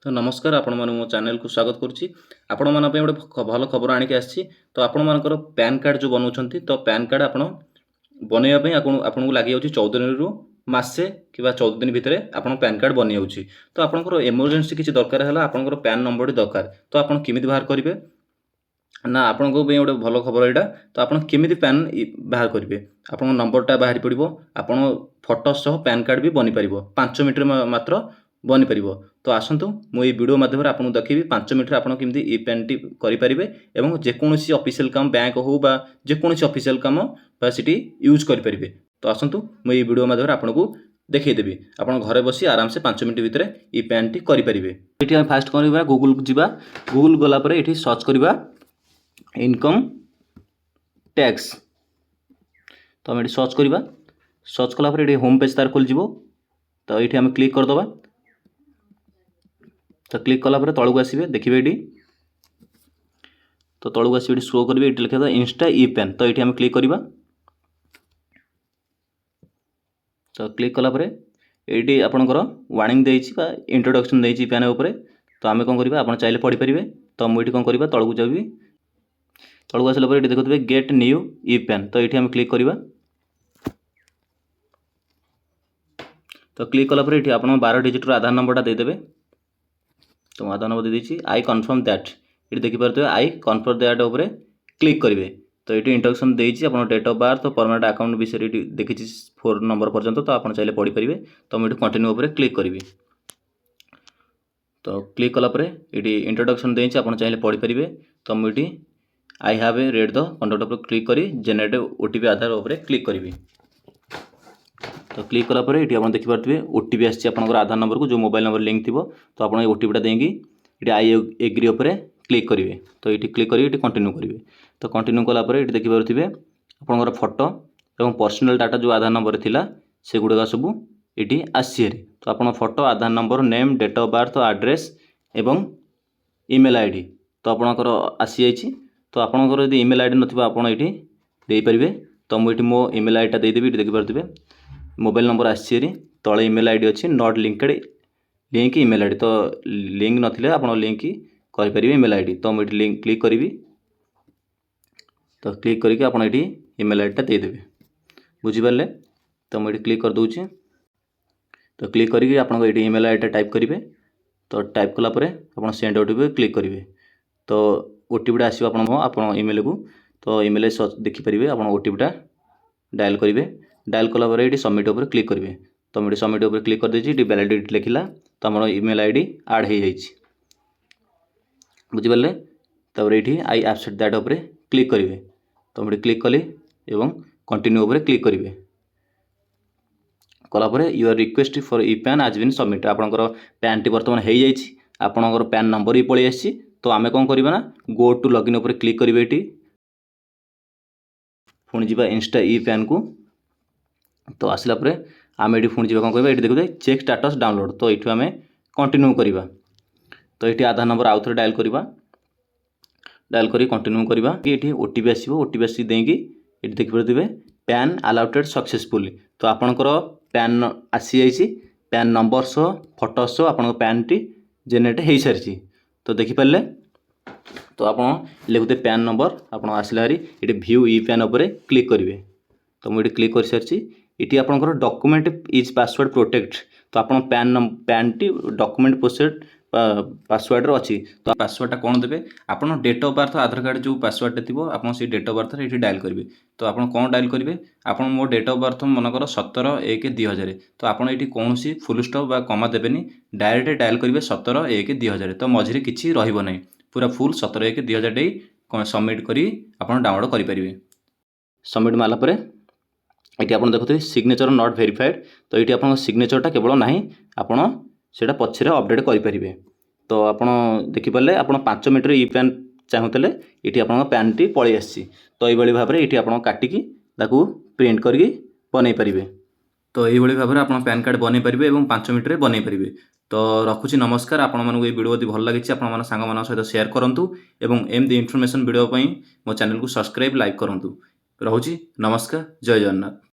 तो नमस्कार आपण माने मो चैनल को स्वागत करुच्ची आपण मान गोटे भल खबर आणिक आसी। तो आपण मानकर पैन कार्ड जो बनाउछंती तो पैन कार्ड आपण बनैया आपको लगी जाऊँगी 14 दिन रु मासे कि 14 दिन भितर आपन पैन कार्ड बनी जाऊँगी। तो आपंकर इमरजेंसी किसी दरकार है आपंकर पैन नंबर दरकार तो आप केमी बाहर करेंगे ना आपण गोटे भल खबर यहाँ। तो आप केमी पैन बाहर करेंगे आप नंबरटा बाहरी पड़ो आपन फोटो सह पैन कार्ड भी बनी पार 5 मिनट मात्र बनी पार। तो आसतु मुझे वीडियो माध्यम आपको देखी 5 मिनट आपड़ केमी ई पैन टी करेंगे और जेकोसी ऑफिशियल काम बैंक हो जेकोसी ऑफिशियल काम सी यूज करेंगे। तो आसतु मुझे वीडियो माध्यम आपको देखईदेवी आप घरे बसी आराम से 5 मिनट भितर ई पैन टी करेंगे। ये फास्ट करवा गूगल जावा गूगल गलापर ये सर्च करवा इनकम टैक्स। तो आम ये सर्च करवा सर्च कलापर ये होम पेज तार खोल जीवो। तो ये आम क्लिक करदे तो क्लिक कलापर तलू आसवे देखिए ये तो तलू आसवे शो करेंगे ये लिखा इंस्टा ई पैन। तो ये आम क्लिक करवा तो क्लिक कलापर ये आपंकर वार्निंग देती इंट्रोडक्शन देती पैन उपर। तो आम कौन करवा आप चाहिए पढ़ी पारे। तो मुझे कौन करवा तलू जाबी तलू आसला ये देखुए गेट न्यू ई पैन। तो ये आम क्लिक करवा तो क्लिक कलापर ये आप 12 डिजिट आधार नंबरटा देदेवे। तो आधार नंबर दे आई कन्फर्म दैट ये देखिपे आई कन्फर्म दैट उपर क्लिक करेंगे। तो ये इंट्रोडक्शन देती आप date of birth permanent account विषय देखी 4 नंबर पर्यंत। तो आप चाहिए पढ़ी पारे। तो मुझे कंटिन्यू उपर क्लिक करी। तो क्लिक कलापर ये इंट्रोडक्शन देती आप चाहिए पढ़ी पारे। तो मुझे आई हाव ए रेड द कंडक्ट उपर क्लिक करी जेनेरेट ओटीपी आधार उपर क्लिक करी। तो क्लिक कलापर ये आप देखिपे ओटीपी आसी आधार नंबर को जो मोबाइल नंबर लिंक थी। तो आप ओटीपीटा देंगे ये आई एग्री उपर क्लिक करेंगे। तो ये क्लिक करेंगे कंटिन्यू करेंगे। तो कंटिन्यू कलापर ये देखिपे आपंकर फोटो और पर्सनल डाटा जो आधार नंबर थिला से गुड़ाक सब ये आसी। तो आप photo Aadhaar number name date of birth address एवं ईमेल आईडी तो आपणकर आसी जाइए। तो आपंकर यदि ईमेल आईडी नथिबा आपण ये देपारे। तो मुझे मो ईमेल आईडी देदेवी देखिपे मोबाइल नंबर आसी तले ईमेल आईडी अच्छी not linked link email ID. तो लिंक नथिले आप लिंक करेंगे ईमेल आईडी। तो मुझे लिंक क्लिक करी। तो क्लिक करके आप ईमेल आईडीटा देदेवे बुझीपारे। तो मुझे क्लिक कर दूची। तो क्लिक करके आप ईमेल आईडीटा टाइप करेंगे। तो टाइप कलापर आप सेंड ओटीपी क्लिक करेंगे। तो ओटीपीटा आसो आप ईमेल को। तो ईमेल देखिपारे आप ओटीपीटा डायल करेंगे। डायल कलापर ये सबमिट उपर क्लिक करेंगे। तो मुझे सबमिट उपर क्लिक कर देती वैलिडिटी लिखला। तो आम ईमेल आईडी आड हो बुझीपारे। तब ये आई एक्सेप्ट दैट उपर क्लिक करेंगे। तो मुझे क्लिक कली एवं कंटिन्यू उपर क्लिक करेंगे कलापर your request for e PAN आज बीन सबमिट आपंकर पैन टी बर्तमान हो जाइए आपंकर पैन नंबर भी पलि आसी। तो आम कौन करवा ना गो टू लॉगिन उपर क्लिक करेंगे ये पुणी जा इंस्टा ई पैन को। तो आसला आम ये पुणी जा कौन करवा ये देखते चेक स्टाटस डाउनलोड। तो ये आम कंटिन्यू करवा। तो ये आधार नंबर आउ थे डायल करवा डायल कर कंटिन्यू करवा। ये ओटीपी आसो ओटीपी आस देंगे ये देखिपे पैन अलाउटेड सक्सेसफुली। तो आपणकर पैन आसी जाइए पैन नंबर सह फोटो सह आप पैन टी जेनेरेट हो सारी। तो देखिपारे तो आप लिखुते पैन नंबर आप आसला ये भ्यू ई पैन उपर क्लिक करेंगे। तो मुझे क्लिक कर सारी ये आपंकर डॉक्यूमेंट इज पासवर्ड प्रोटेक्ट। तो आप पैन टी डॉक्यूमेंट प्रोसेट पासवर्ड अच्छी। तो पासवर्डटा कौन देवे आप date of birth Aadhaar card जो पासवर्डटा थी आप डेट ऑफ बर्थ ये डायल करेंगे। तो आप कौन डायल करेंगे आप मो डेट ऑफ बर्थ मनकर 17/1/2000। तो आप ये कौन फुल स्टॉप बा कमा देवेनि डायरेक्ट डायल करेंगे 17/1/2000। तो मझे किसी रही पूरा फुल 17/1/2000 डे सबमिट करी आप डाउनलोड करेंगे। सबमिट मारापर ये आप देखते सिग्नेचर नॉट वेरीफाइड। तो ये आप सिग्नेचरटा केवल ना आपड़ से पछरे अपडेट करेंगे। तो आप देखिपारे आप 5 मिनट ई पैन चाहूले ये आप पैन टी पलि आसी। तो ये भाव में ये आप काटिकी प्रिंट करके बनई पारे। तो ये भाव में आप पैन कार्ड बनई पारे और 5 मिनट में बनई पारे। तो रखुची नमस्कार। आपण मानक ये वीडियो यदि भल लगी आप सांग सहित शेयर करूँ और एमती इनफॉरमेशन वीडियो मो चैनल को सब्सक्राइब लाइक करूँ। रहुची नमस्कार जय जगन्नाथ।